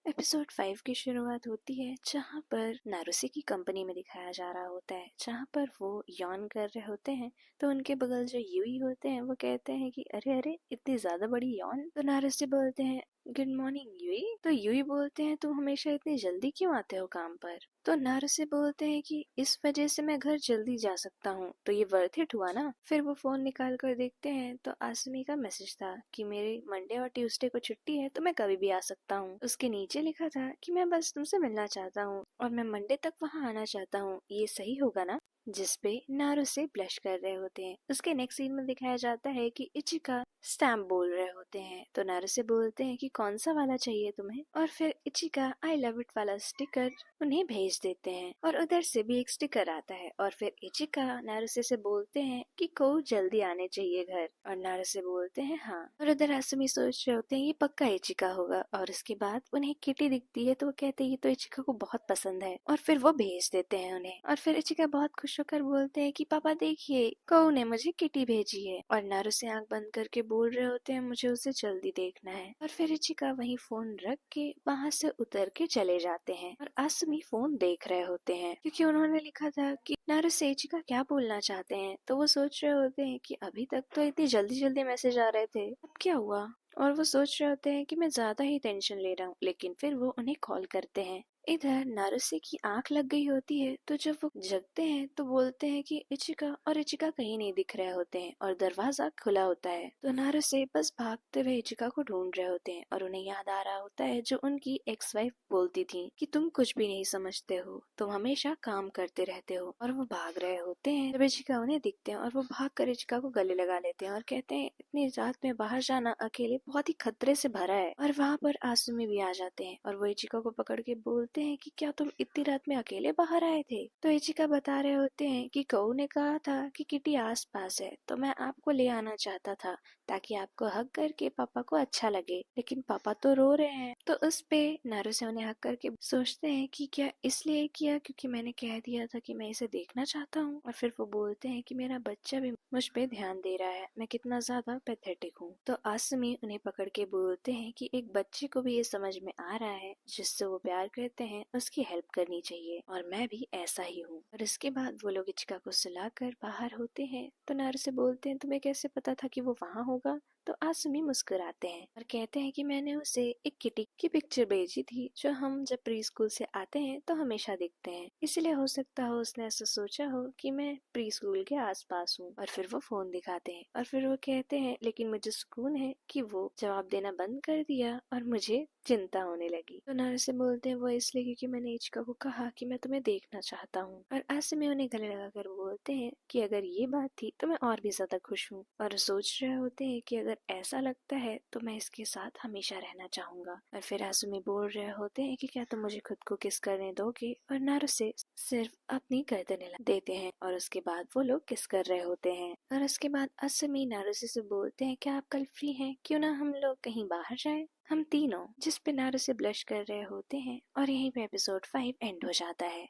Episode 5 की शुरुआत होती है जहाँ पर नारुसे की कंपनी में दिखाया जा रहा होता है, जहाँ पर वो यॉन कर रहे होते हैं। तो उनके बगल जो यूई होते हैं वो कहते हैं कि अरे अरे इतनी ज्यादा बड़ी यॉन। तो नारुसे बोलते हैं गुड मॉर्निंग यूई। तो यूई बोलते हैं तुम हमेशा इतनी जल्दी क्यों आते हो काम पर। तो नारुसे बोलते हैं कि इस वजह से मैं घर जल्दी जा सकता हूँ, तो ये वर्थ इट हुआ ना। फिर वो फोन निकाल कर देखते हैं तो आसमी का मैसेज था कि मेरी मंडे और ट्यूसडे को छुट्टी है, तो मैं कभी भी आ सकता हूँ। उसके नीचे लिखा था कि मैं बस तुमसे मिलना चाहता हूँ और मैं मंडे तक वहाँ आना चाहता हूँ, ये सही होगा ना। जिसपे नारुसे ब्लश कर रहे होते हैं। उसके नेक्स्ट सीन में दिखाया जाता है कि इचिका स्टैम्प बोल रहे होते हैं। तो नारुसे बोलते हैं कि कौन सा वाला चाहिए तुम्हें, और फिर इचिका आई लव इट वाला स्टिकर उन्हें भेज देते हैं और उधर से भी एक स्टिकर आता है। और फिर इचिका नारुसे से बोलते हैं कि को जल्दी आने चाहिए घर, और नारुसे बोलते हैं हाँ। और उधर आसमी सोच रहे होते हैं ये पक्का इचिका होगा। और उसके बाद उन्हें किटी दिखती है तो वो कहते हैं ये तो इचिका को बहुत पसंद है, और फिर वो भेज देते हैं उन्हें। और फिर इचिका बहुत खुश होकर बोलते हैं कि पापा देखिए को ने मुझे किटी भेजी है। और नारुसे आंख बंद करके बोल रहे होते हैं मुझे उसे जल्दी देखना है। और फिर इचिका वहीं फोन रख के वहाँ से उतर के चले जाते हैं। और आसमी फोन देख रहे होते हैं क्योंकि उन्होंने लिखा था कि नारुसे इचिका क्या बोलना चाहते हैं। तो वो सोच रहे होते हैं कि अभी तक तो इतनी जल्दी जल्दी मैसेज आ रहे थे, अब क्या हुआ। और वो सोच रहे होते हैं कि मैं ज्यादा ही टेंशन ले रहा हूँ, लेकिन फिर वो उन्हें कॉल करते हैं। इधर नारुसे की आंख लग गई होती है, तो जब वो जगते हैं तो बोलते हैं कि इचिका, और इचिका कहीं नहीं दिख रहे होते हैं और दरवाजा खुला होता है। तो नारुसे बस भागते हुए इचिका को ढूंढ रहे होते हैं और उन्हें याद आ रहा होता है जो उनकी एक्स वाइफ बोलती थी कि तुम कुछ भी नहीं समझते हो, तुम हमेशा काम करते रहते हो। और वो भाग रहे होते हैं जब इचिका उन्हें दिखते हैं और वो भाग कर इचिका को गले लगा लेते हैं और कहते हैं इतनी रात में बाहर जाना अकेले बहुत ही खतरे से भरा है। और वहाँ पर आसुमी भी आ जाते हैं और वो इचिका को पकड़ के बोलते हैं कि क्या तुम इतनी रात में अकेले बाहर आए थे। तो इचिका बता रहे होते हैं कि कऊ ने कहा था कि किटी आस पास है, तो मैं आपको ले आना चाहता था ताकि आपको हक करके पापा को अच्छा लगे, लेकिन पापा तो रो रहे हैं। तो उस पे नारुसे उन्हें हक करके सोचते हैं कि क्या इसलिए किया क्योंकि मैंने कह दिया था कि मैं इसे देखना चाहता हूँ। और फिर वो बोलते हैं कि मेरा बच्चा भी मुझ पे ध्यान दे रहा है, मैं कितना ज्यादा पैथेटिक हूँ। तो आसमी उन्हें पकड़ के बोलते हैं कि एक बच्चे को भी ये समझ में आ रहा है जिससे वो प्यार करते हैं उसकी हेल्प करनी चाहिए, और मैं भी ऐसा ही हूँ। और इसके बाद वो लोग इचिका को सुलाकर बाहर होते हैं। तो नारुसे बोलते हैं तुम्हें कैसे पता था कि वो वहाँ होगा। तो आसमी मुस्कुराते हैं और कहते हैं कि मैंने उसे एक किटी की पिक्चर भेजी थी जो हम जब प्री स्कूल से आते हैं तो हमेशा दिखते हैं, इसलिए हो सकता हो उसने ऐसा सोचा हो कि मैं प्री स्कूल के आसपास हूँ। और फिर वो फोन दिखाते हैं और फिर वो कहते हैं लेकिन मुझे सुकून है कि वो जवाब देना बंद कर दिया और मुझे चिंता होने लगी। तो नारुसे बोलते हैं वो इसलिए क्योंकि मैंने इचिका को कहा कि मैं तुम्हें देखना चाहता हूँ। और आसमी उन्हें गले लगाकर बोलते हैं कि अगर ये बात थी तो मैं और भी ज्यादा खुश हूँ। और सोच रहे होते हैं कि अगर ऐसा लगता है तो मैं इसके साथ हमेशा रहना चाहूंगा। और फिर आसमी बोल रहे होते हैं कि क्या तुम मुझे खुद को किस करने दोगे। और नारुसे सिर्फ अपनी गर्दन हिला देते हैं और उसके बाद वो लोग किस कर रहे होते हैं। और उसके बाद आसमी नारुसे से बोलते हैं क्या आप कल फ्री हैं, क्यों ना हम लोग कहीं बाहर जाए हम तीनों। जिस पे नारुसे ब्लश कर रहे होते हैं और यहीं पे एपिसोड 5 एंड हो जाता है।